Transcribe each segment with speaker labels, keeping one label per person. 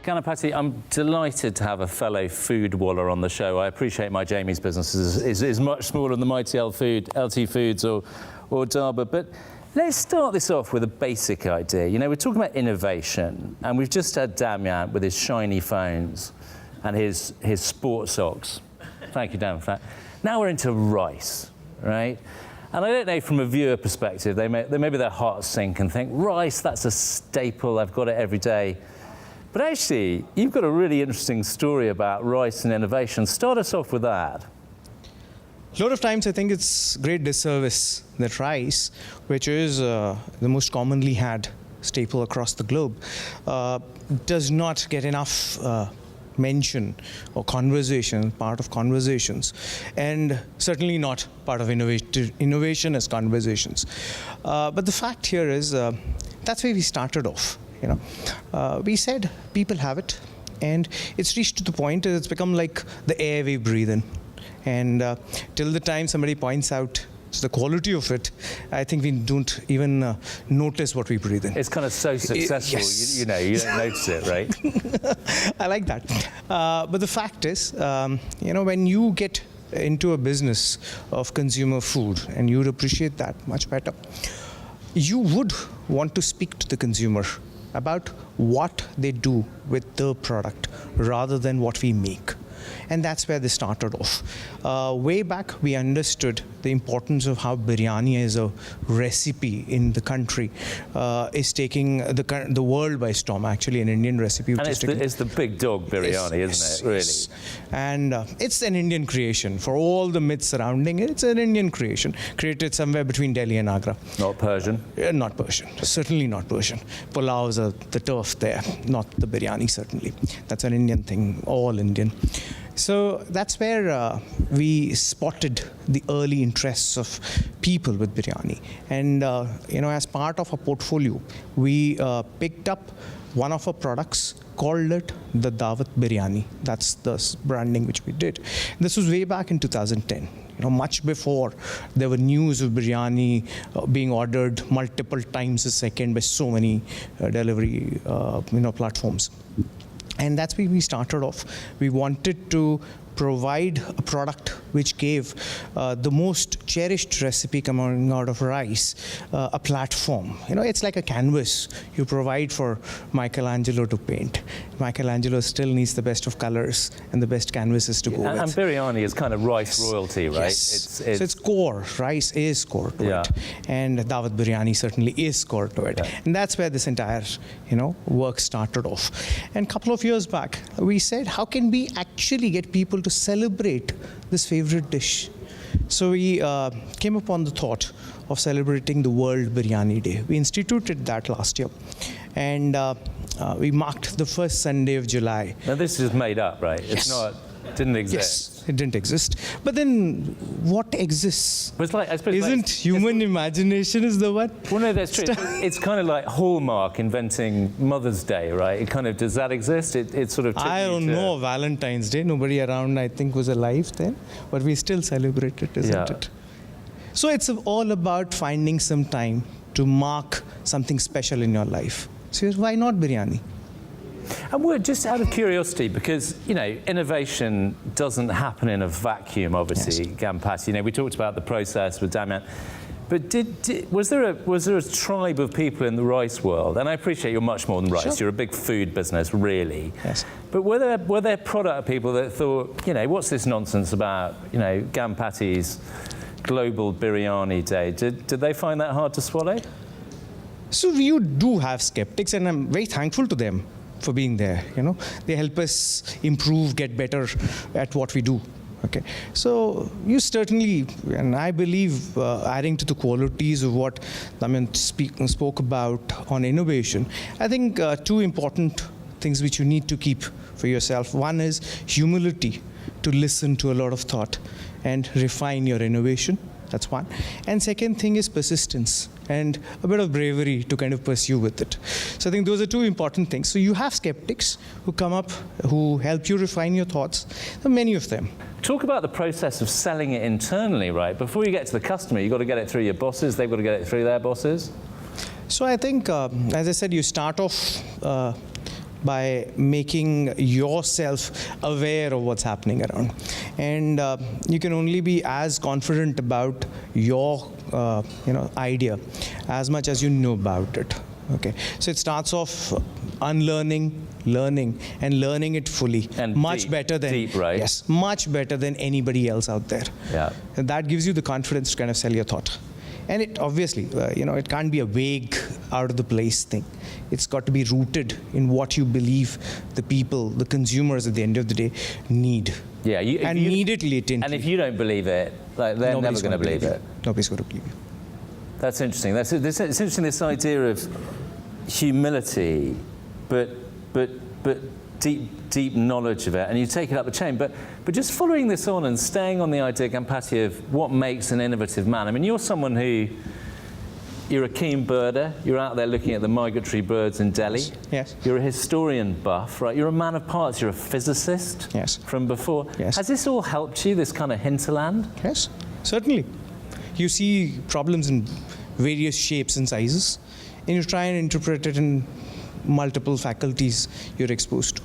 Speaker 1: Ganapathy, I'm delighted to have a fellow food waller on the show. I appreciate my Jamie's business is much smaller than my LT Foods or Daawat, but let's start this off with a basic idea. You know, we're talking about innovation, and we've just had Damian with his shiny phones and his sports socks. Thank you, Dan, for that. Now we're into rice, right? And I don't know, from a viewer perspective, maybe their hearts sink and think, rice, that's a staple, I've got it every day. But actually, you've got a really interesting story about rice and innovation. Start us off with that.
Speaker 2: A lot of times I think it's great disservice that rice, which is the most commonly had staple across the globe, does not get enough mention or conversation, part of conversations, and certainly not part of innovation as conversations. But the fact here is that's where we started off. You know, we said people have it, and it's reached to the point that it's become like the air we breathe in. And till the time somebody points out the quality of it, I think we don't even notice what we breathe in.
Speaker 1: It's kind of so successful,
Speaker 2: yes.
Speaker 1: you don't notice it, right?
Speaker 2: I like that. But the fact is, you know, when you get into a business of consumer food, and you'd appreciate that much better, you would want to speak to the consumer about what they do with the product rather than what we make. And that's where they started off. Way back, we understood the importance of how biryani as a recipe in the country is taking the world by storm, actually, an Indian recipe.
Speaker 1: And it's the big dog biryani, isn't it, really?
Speaker 2: Yes. And it's an Indian creation. For all the myths surrounding it, it's an Indian creation, created somewhere between Delhi and Agra.
Speaker 1: Not Persian?
Speaker 2: Not Persian, certainly not Persian. Pulaus are the turf there, not the biryani, certainly. That's an Indian thing, all Indian. So that's where we spotted the early interests of people with biryani. And, you know, as part of our portfolio, we picked up one of our products, called it the Daawat Biryani. That's the branding which we did. This was way back in 2010. You know, much before there were news of biryani being ordered multiple times a second by so many delivery platforms. And that's where we started off. We wanted to provide a product which gave the most cherished recipe coming out of rice a platform. You know, it's like a canvas you provide for Michelangelo to paint. Michelangelo still needs the best of colors and the best canvases to go with.
Speaker 1: And biryani is kind of rice royalty, right?
Speaker 2: Yes. So it's core. Rice is core to it. And Daawat Biryani certainly is core to it. Yeah. And that's where this entire, work started off. And a couple of years back, we said, how can we actually get people to celebrate this favorite dish? So we came upon the thought of celebrating the World Biryani Day. We instituted that last year. And we marked the first Sunday of July.
Speaker 1: Now this is made up, right?
Speaker 2: Yes.
Speaker 1: Didn't exist.
Speaker 2: Yes, it didn't exist. But then what exists?
Speaker 1: But it's like, I suppose,
Speaker 2: isn't human imagination is the one?
Speaker 1: Well, no, that's true. It's kind of like Hallmark inventing Mother's Day, right? It kind of, does that exist? It sort of
Speaker 2: I don't know Valentine's Day. Nobody around, I think, was alive then. But we still celebrate it, isn't it? So it's all about finding some time to mark something special in your life. So why not biryani?
Speaker 1: And we're just out of curiosity, because, innovation doesn't happen in a vacuum, obviously, yes. Ganapathy. We talked about the process with Damian. But was there a tribe of people in the rice world? And I appreciate you're much more than rice. Sure. You're a big food business, really.
Speaker 2: Yes.
Speaker 1: But were there product people that thought, what's this nonsense about, Ganapathy's Global Biryani Day? Did they find that hard to swallow?
Speaker 2: So you do have skeptics, and I'm very thankful to them for being there. They help us improve, get better at what we do. Okay, so you certainly, and I believe, adding to the qualities of what Damian spoke about on innovation, I think two important things which you need to keep for yourself. One is humility, to listen to a lot of thought and refine your innovation. That's one. And second thing is persistence and a bit of bravery to kind of pursue with it. So I think those are two important things. So you have skeptics who come up, who help you refine your thoughts. There are many of them.
Speaker 1: Talk about the process of selling it internally, right? Before you get to the customer, you've got to get it through your bosses, they've got to get it through their bosses.
Speaker 2: So I think, as I said, you start off by making yourself aware of what's happening around. And you can only be as confident about your idea as much as you know about it. Okay, so it starts off unlearning, learning, and learning it fully.
Speaker 1: And
Speaker 2: much
Speaker 1: deep,
Speaker 2: better than
Speaker 1: deep, right?
Speaker 2: Yes, much better than anybody else out there.
Speaker 1: Yeah.
Speaker 2: And that gives you the confidence to kind of sell your thought. And it obviously, it can't be a vague, out of the place thing. It's got to be rooted in what you believe the people, the consumers at the end of the day need.
Speaker 1: Yeah,
Speaker 2: need it latently.
Speaker 1: And if you don't believe it, they're never going to believe it.
Speaker 2: Nobody's going to believe you.
Speaker 1: That's interesting. It's interesting, this idea of humility, but deep knowledge of it, and you take it up the chain. But just following this on and staying on the idea, Ganapathy, of what makes an innovative man. I mean, you're someone you're a keen birder. You're out there looking at the migratory birds in Delhi.
Speaker 2: Yes.
Speaker 1: You're a historian buff, right? You're a man of parts. You're a physicist.
Speaker 2: Yes.
Speaker 1: From before.
Speaker 2: Yes.
Speaker 1: Has this all helped you, this kind of hinterland?
Speaker 2: Yes, certainly. You see problems in various shapes and sizes, and you try and interpret it in multiple faculties you're exposed to.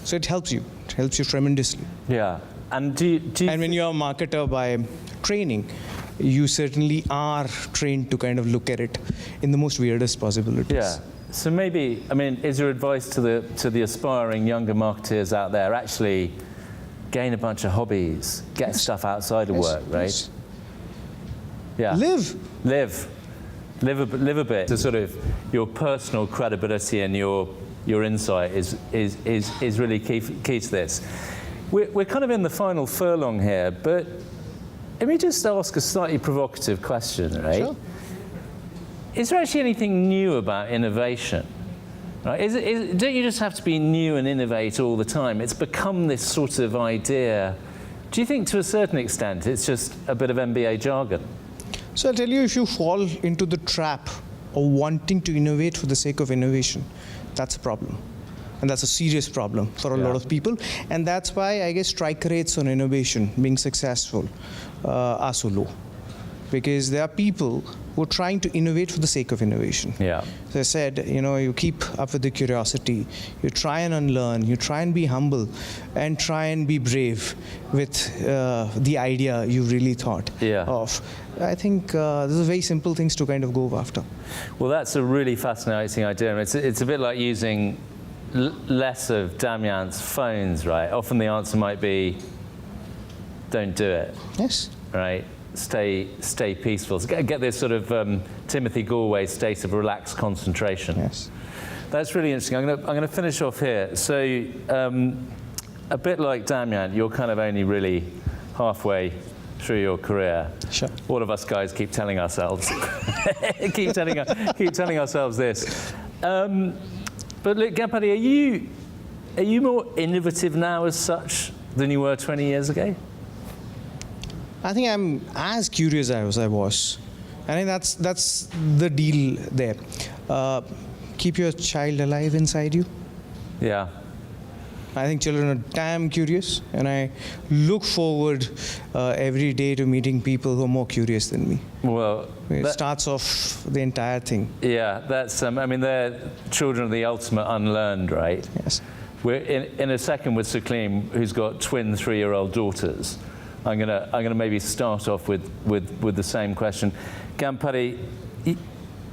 Speaker 2: So it helps you. It helps you tremendously.
Speaker 1: Yeah. And do you
Speaker 2: And when you're a marketer by training, you certainly are trained to kind of look at it in the most weirdest possibilities.
Speaker 1: Yeah. So maybe, I mean, is your advice to the aspiring younger marketeers out there, actually gain a bunch of hobbies, get stuff outside of work, right?
Speaker 2: Yes.
Speaker 1: Yeah.
Speaker 2: Live
Speaker 1: a bit. So sort of your personal credibility and your insight is really key to this. We're kind of in the final furlong here, but let me just ask a slightly provocative question, right?
Speaker 2: Sure.
Speaker 1: Is there actually anything new about innovation? Right? Don't you just have to be new and innovate all the time? It's become this sort of idea. Do you think to a certain extent it's just a bit of MBA jargon?
Speaker 2: So I'll tell you, if you fall into the trap of wanting to innovate for the sake of innovation, that's a problem. And that's a serious problem for a lot of people. And that's why I guess strike rates on innovation, being successful, are so low. Because there are people who are trying to innovate for the sake of innovation.
Speaker 1: Yeah.
Speaker 2: So I said, you keep up with the curiosity, you try and unlearn, you try and be humble, and try and be brave with the idea you really thought of. I think these are very simple things to kind of go after.
Speaker 1: Well, that's a really fascinating idea. It's a bit like using less of Damian's phones, right? Often the answer might be, don't do it.
Speaker 2: Yes.
Speaker 1: Right? Stay peaceful. So get this sort of Timothy Galway state of relaxed concentration.
Speaker 2: Yes.
Speaker 1: That's really interesting. I'm going to finish off here. So a bit like Damian, you're kind of only really halfway through your career.
Speaker 2: Sure.
Speaker 1: All of us guys keep telling ourselves, keep telling ourselves this. But look, Ganapathy, are you more innovative now as such than you were 20 years ago?
Speaker 2: I think I'm as curious as I was. I think that's the deal there. Keep your child alive inside you.
Speaker 1: Yeah.
Speaker 2: I think children are damn curious, and I look forward every day to meeting people who are more curious than me.
Speaker 1: Well,
Speaker 2: it starts off the entire thing.
Speaker 1: Yeah, that's. I mean, they're children of the ultimate unlearned, right?
Speaker 2: Yes.
Speaker 1: We're in a second with Sucleem, who's got twin 3-year-old daughters. I'm gonna maybe start off with the same question. Ganapathy,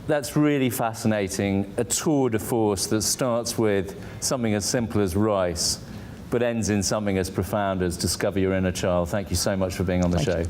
Speaker 1: that's really fascinating. A tour de force that starts with something as simple as rice, but ends in something as profound as discover your inner child. Thank you so much for being on the show.